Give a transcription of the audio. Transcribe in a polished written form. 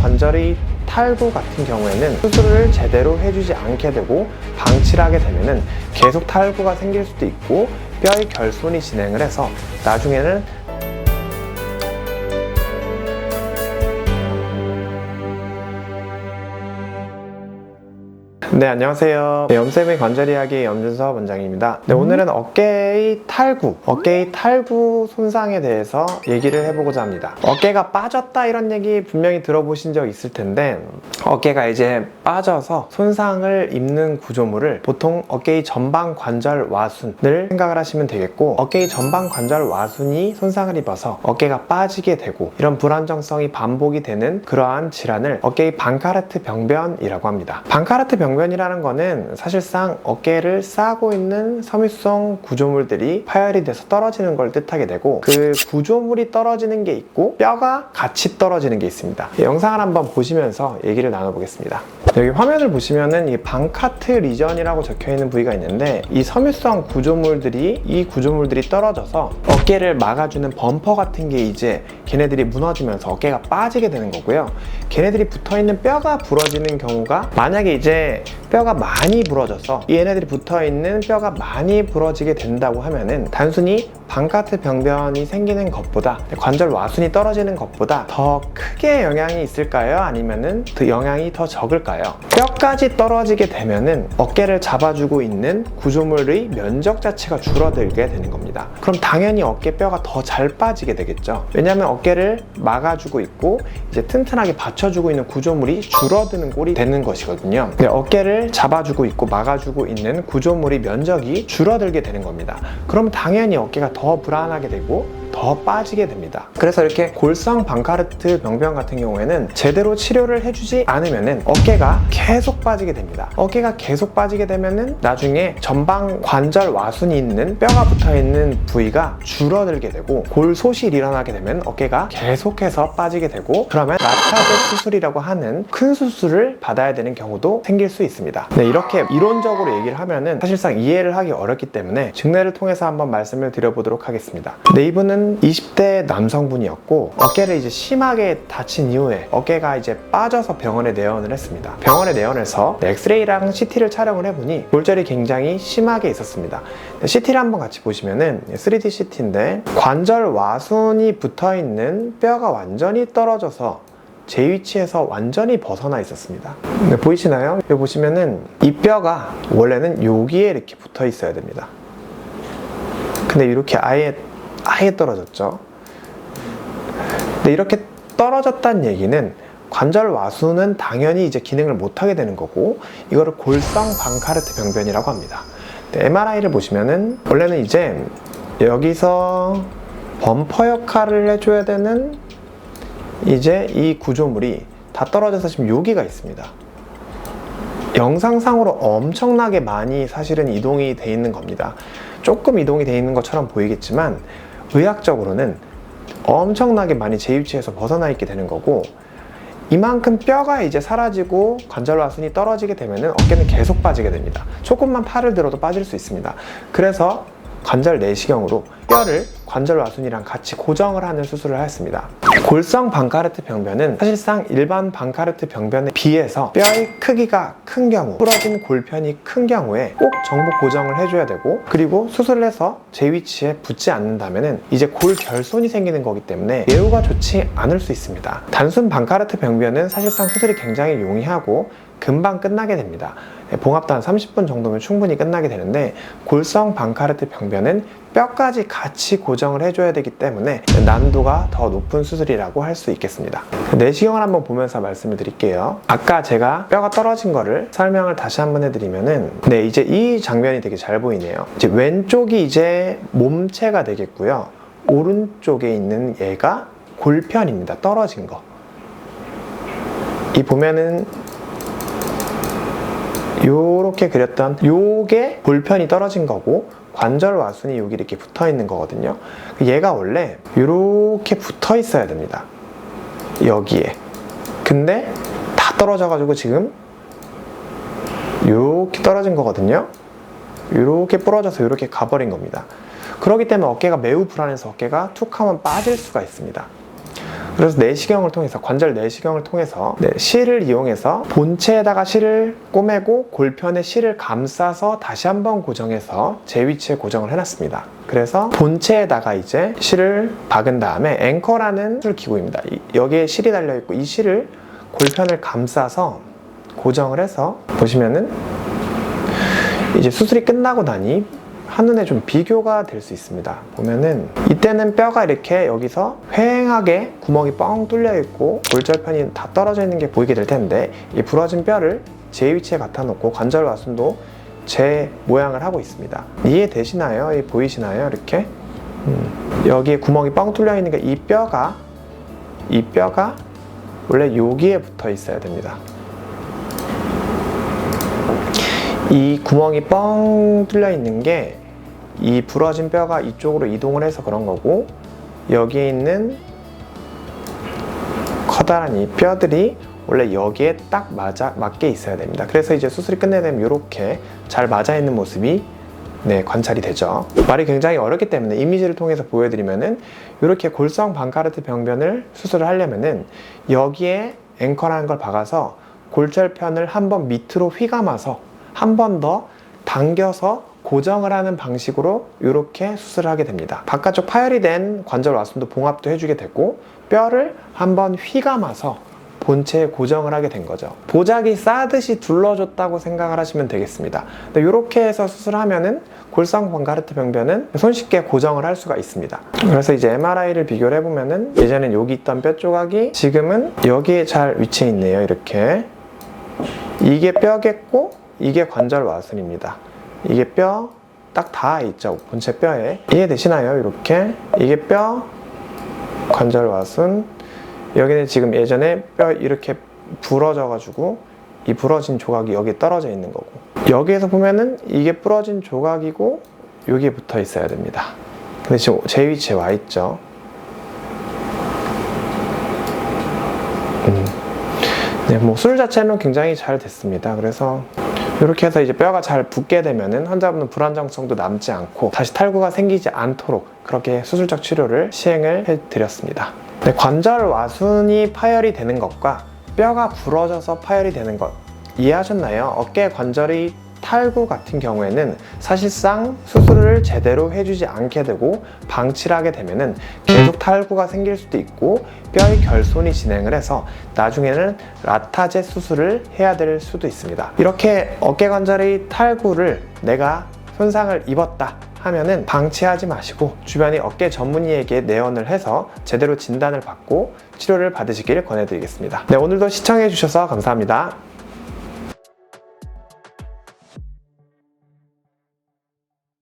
관절의 탈구 같은 경우에는 수술을 제대로 해주지 않게 되고 방치를 하게 되면은 계속 탈구가 생길 수도 있고 뼈의 결손이 진행을 해서 나중에는 네, 안녕하세요. 염쌤의 관절 이야기 염준섭 원장입니다. 네, 오늘은 어깨의 탈구 손상에 대해서 얘기를 해보고자 합니다. 어깨가 빠졌다 이런 얘기 분명히 들어보신 적 있을 텐데, 어깨가 이제 빠져서 손상을 입는 구조물을 보통 어깨의 전방 관절 와순을 생각을 하시면 되겠고, 어깨의 전방 관절 와순이 손상을 입어서 어깨가 빠지게 되고 이런 불안정성이 반복이 되는 그러한 질환을 어깨의 방카르트 병변이라고 합니다. 방카르트 병변이라는 거는 사실상 어깨를 싸고 있는 섬유성 구조물들이 파열이 돼서 떨어지는 걸 뜻하게 되고, 그 구조물이 떨어지는 게 있고 뼈가 같이 떨어지는 게 있습니다. 이 영상을 한번 보시면서 얘기를 나눠보겠습니다. 여기 화면을 보시면은 이 방카트 리전이라고 적혀 있는 부위가 있는데, 이 섬유성 구조물들이 떨어져서 어깨를 막아주는 범퍼 같은 게 이제 걔네들이 무너지면서 어깨가 빠지게 되는 거고요. 걔네들이 붙어있는 뼈가 부러지는 경우가, 만약에 이제 뼈가 많이 부러져서 얘네들이 붙어있는 뼈가 많이 부러지게 된다고 하면은 단순히 방카트 병변이 생기는 것보다, 관절 와순이 떨어지는 것보다 더 크게 영향이 있을까요? 아니면은 그 영향이 더 적을까요? 뼈까지 떨어지게 되면은 어깨를 잡아주고 있는 구조물의 면적 자체가 줄어들게 되는 겁니다. 그럼 당연히 어깨뼈가 더 잘 빠지게 되겠죠. 왜냐하면 어깨를 막아주고 있고 이제 튼튼하게 받쳐주고 있는 구조물이 줄어드는 꼴이 되는 것이거든요. 어깨를 잡아주고 있고 막아주고 있는 구조물의 면적이 줄어들게 되는 겁니다. 그럼 당연히 어깨가 더 불안하게 되고 더 빠지게 됩니다. 그래서 이렇게 골성 방카르트 병변 같은 경우에는 제대로 치료를 해주지 않으면은 어깨가 계속 빠지게 됩니다. 어깨가 계속 빠지게 되면은 나중에 전방 관절 와순이 있는 뼈가 붙어 있는 부위가 줄어들게 되고 골소실이 일어나게 되면 어깨가 계속해서 빠지게 되고, 그러면 라타제 수술이라고 하는 큰 수술을 받아야 되는 경우도 생길 수 있습니다. 네, 이렇게 이론적으로 얘기를 하면은 사실상 이해를 하기 어렵기 때문에 증례를 통해서 한번 말씀을 드려보도록 하겠습니다. 네, 이분은 20대 남성분이었고 어깨를 이제 심하게 다친 이후에 어깨가 이제 빠져서 병원에 내원을 했습니다. 병원에 내원해서 엑스레이랑 CT를 촬영을 해보니 골절이 굉장히 심하게 있었습니다. CT를 한번 같이 보시면은 3D CT인데 관절 와순이 붙어있는 뼈가 완전히 떨어져서 제 위치에서 완전히 벗어나 있었습니다. 네, 보이시나요? 여기 보시면은 이 뼈가 원래는 여기에 이렇게 붙어 있어야 됩니다. 근데 이렇게 아예 떨어졌죠. 근데 이렇게 떨어졌다는 얘기는 관절 와순은 당연히 이제 기능을 못하게 되는 거고, 이거를 골성 방카르트 병변이라고 합니다. MRI를 보시면은 원래는 이제 여기서 범퍼 역할을 해줘야 되는 이제 이 구조물이 다 떨어져서 지금 여기가 있습니다. 영상상으로 엄청나게 많이 사실은 이동이 돼 있는 겁니다. 조금 이동이 돼 있는 것처럼 보이겠지만 의학적으로는 엄청나게 많이 제 위치에서 벗어나 있게 되는 거고, 이만큼 뼈가 이제 사라지고 관절 와순이 떨어지게 되면은 어깨는 계속 빠지게 됩니다. 조금만 팔을 들어도 빠질 수 있습니다. 그래서 관절 내시경으로 뼈를 관절 와순이랑 같이 고정을 하는 수술을 했습니다. 골성 방카르트 병변은 사실상 일반 방카르트 병변에 비해서 뼈의 크기가 큰 경우, 부러진 골편이 큰 경우에 꼭 정보 고정을 해줘야 되고, 그리고 수술을 해서 제 위치에 붙지 않는다면은 이제 골 결손이 생기는 거기 때문에 예후가 좋지 않을 수 있습니다. 단순 방카르트 병변은 사실상 수술이 굉장히 용이하고 금방 끝나게 됩니다. 봉합도 한 30분 정도면 충분히 끝나게 되는데, 골성 방카르트 병변은 뼈까지 같이 고정을 해줘야 되기 때문에 난도가 더 높은 수술이라고 할 수 있겠습니다. 내시경을 한번 보면서 말씀을 드릴게요. 아까 제가 뼈가 떨어진 거를 설명을 다시 한번 해드리면은, 네, 이제 이 장면이 되게 잘 보이네요. 이제 왼쪽이 이제 몸체가 되겠고요. 오른쪽에 있는 얘가 골편입니다. 떨어진 거. 이 보면은 요렇게 그렸던 요게 골편이 떨어진 거고, 관절 와순이 여기 이렇게 붙어 있는 거거든요. 얘가 원래 요렇게 붙어 있어야 됩니다. 여기에. 근데 다 떨어져 가지고 지금 요렇게 떨어진 거거든요. 요렇게 부러져서 요렇게 가버린 겁니다. 그렇기 때문에 어깨가 매우 불안해서 어깨가 툭 하면 빠질 수가 있습니다. 그래서 내시경을 통해서, 관절 내시경을 통해서 실을 이용해서 본체에다가 실을 꼬매고 골편에 실을 감싸서 다시 한번 고정해서 제 위치에 고정을 해놨습니다. 그래서 본체에다가 이제 실을 박은 다음에 앵커라는 수술 기구입니다. 여기에 실이 달려있고 이 실을 골편을 감싸서 고정을 해서 보시면은 이제 수술이 끝나고 나니 한눈에 좀 비교가 될 수 있습니다. 보면은 이때는 뼈가 이렇게 여기서 휑하게 구멍이 뻥 뚫려 있고 골절편이 다 떨어져 있는 게 보이게 될 텐데, 이 부러진 뼈를 제 위치에 갖다 놓고 관절 와순도 제 모양을 하고 있습니다. 이해되시나요? 보이시나요? 이렇게 여기에 구멍이 뻥 뚫려 있는 게 이 뼈가 원래 여기에 붙어 있어야 됩니다. 이 구멍이 뻥 뚫려 있는 게 이 부러진 뼈가 이쪽으로 이동을 해서 그런 거고, 여기에 있는 커다란 이 뼈들이 원래 여기에 딱 맞게 있어야 됩니다. 그래서 이제 수술이 끝내면 이렇게 잘 맞아 있는 모습이 관찰이 되죠. 말이 굉장히 어렵기 때문에 이미지를 통해서 보여드리면은, 이렇게 골성 방카르트 병변을 수술을 하려면은 여기에 앵커라는 걸 박아서 골절편을 한번 밑으로 휘감아서 한 번 더 당겨서 고정을 하는 방식으로 이렇게 수술을 하게 됩니다. 바깥쪽 파열이 된 관절 와순도 봉합도 해주게 되고, 뼈를 한번 휘감아서 본체에 고정을 하게 된 거죠. 보자기 싸듯이 둘러줬다고 생각을 하시면 되겠습니다. 이렇게 해서 수술하면은 골성 방카르트 병변은 손쉽게 고정을 할 수가 있습니다. 그래서 이제 MRI를 비교를 해보면은, 예전엔 여기 있던 뼈 조각이 지금은 여기에 잘 위치해 있네요. 이렇게 이게 뼈겠고 이게 관절 와순입니다. 이게 뼈 딱 닿아 있죠, 본체 뼈에. 이해되시나요? 이렇게 이게 뼈, 관절 와순, 여기는 지금 예전에 뼈 이렇게 부러져 가지고 이 부러진 조각이 여기에 떨어져 있는 거고, 여기에서 보면은 이게 부러진 조각이고 여기에 붙어 있어야 됩니다. 근데 지금 제 위치에 와 있죠. 수술 자체는 굉장히 잘 됐습니다. 그래서 이렇게 해서 이제 뼈가 잘 붙게 되면은 환자분은 불안정성도 남지 않고 다시 탈구가 생기지 않도록 그렇게 수술적 치료를 시행을 해드렸습니다. 관절 와순이 파열이 되는 것과 뼈가 부러져서 파열이 되는 것 이해하셨나요? 어깨 관절이 탈구 같은 경우에는 사실상 수술을 제대로 해주지 않게 되고 방치를 하게 되면은 계속 탈구가 생길 수도 있고 뼈의 결손이 진행을 해서 나중에는 라타제 수술을 해야 될 수도 있습니다. 이렇게 어깨 관절의 탈구를 내가 손상을 입었다 하면은 방치하지 마시고 주변의 어깨 전문의에게 내원을 해서 제대로 진단을 받고 치료를 받으시길 권해드리겠습니다. 오늘도 시청해 주셔서 감사합니다.